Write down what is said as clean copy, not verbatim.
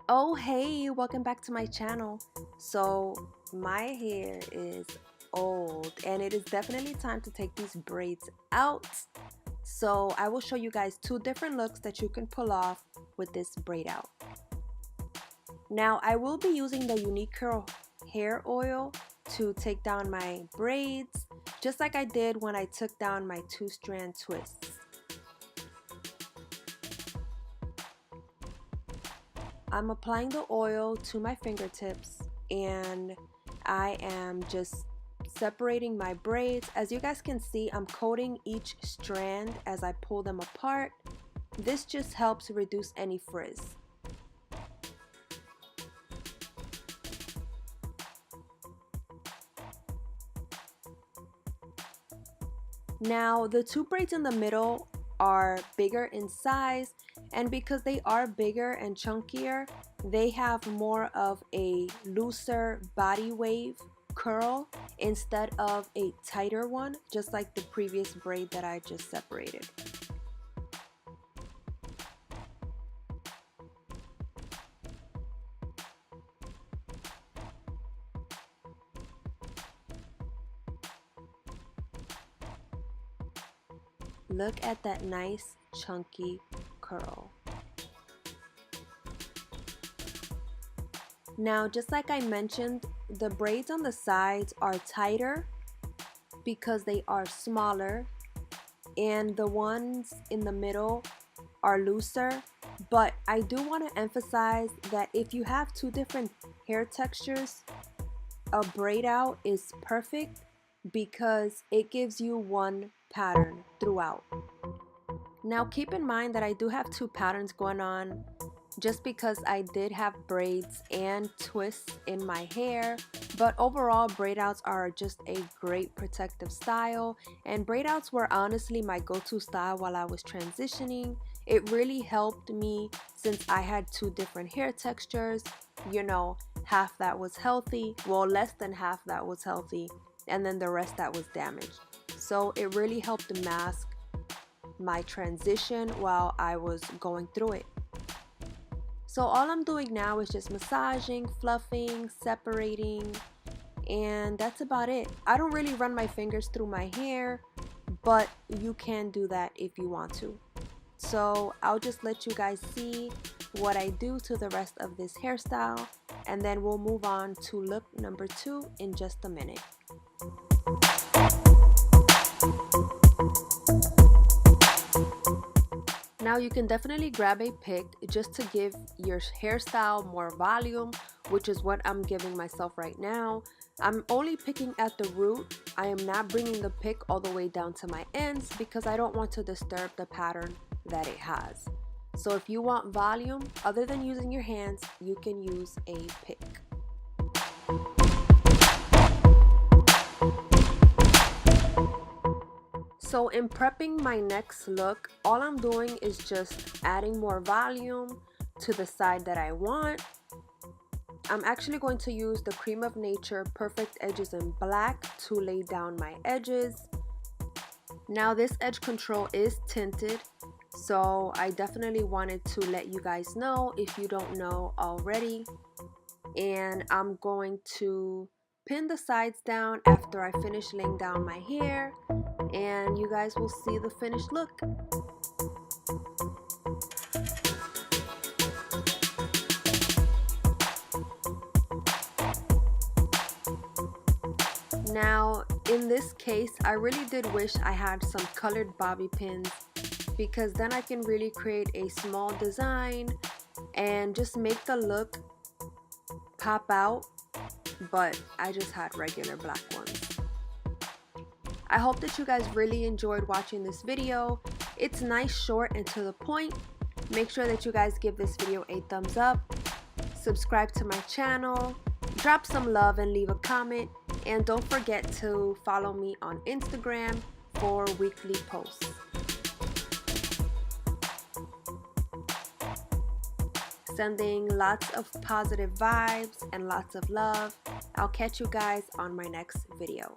Oh hey, welcome back to my channel. So my hair is old and it is definitely time to take these braids out. So I will show you guys two different looks that you can pull off with this braid out. Now I will be using the Uniqurl Hair Oil to take down my braids, just like I did when I took down my 2-strand twists. I'm applying the oil to my fingertips and I am just separating my braids. As you guys can see, I'm coating each strand as I pull them apart. This just helps reduce any frizz. Now the two braids in the middle are bigger in size, and because they are bigger and chunkier, they have more of a looser body wave curl instead of a tighter one, just like the previous braid that I just separated. Look at that nice chunky curl. Now, just like I mentioned, the braids on the sides are tighter because they are smaller, and the ones in the middle are looser. But I do want to emphasize that if you have two different hair textures, a braid out is perfect because it gives you one pattern throughout. Now keep in mind that I do have two patterns going on just because I did have braids and twists in my hair, but overall braid outs are just a great protective style, and braid outs were honestly my go-to style while I was transitioning. It really helped me since I had two different hair textures, you know, half that was healthy, well, less than half that was healthy, and then the rest that was damaged. So it really helped mask my transition while I was going through it. So all I'm doing now is just massaging, fluffing, separating, and that's about it. I don't really run my fingers through my hair, but you can do that if you want to. So I'll just let you guys see what I do to the rest of this hairstyle, and then we'll move on to look number 2 in just a minute. Now you can definitely grab a pick just to give your hairstyle more volume, which is what I'm giving myself right now. I'm only picking at the root. I am not bringing the pick all the way down to my ends because I don't want to disturb the pattern that it has. So if you want volume, other than using your hands, you can use a pick. So in prepping my next look, all I'm doing is just adding more volume to the side that I want. I'm actually going to use the Creme of Nature Perfect Edges in Black to lay down my edges. Now this edge control is tinted, so I definitely wanted to let you guys know if you don't know already. And I'm going to pin the sides down after I finish laying down my hair, and you guys will see the finished look. Now in this case, I really did wish I had some colored bobby pins because then I can really create a small design and just make the look pop out, but I just had regular black ones. I hope that you guys really enjoyed watching this video. It's nice, short, and to the point. Make sure that you guys give this video a thumbs up, subscribe to my channel, drop some love and leave a comment, and don't forget to follow me on Instagram for weekly posts. Sending lots of positive vibes and lots of love. I'll catch you guys on my next video.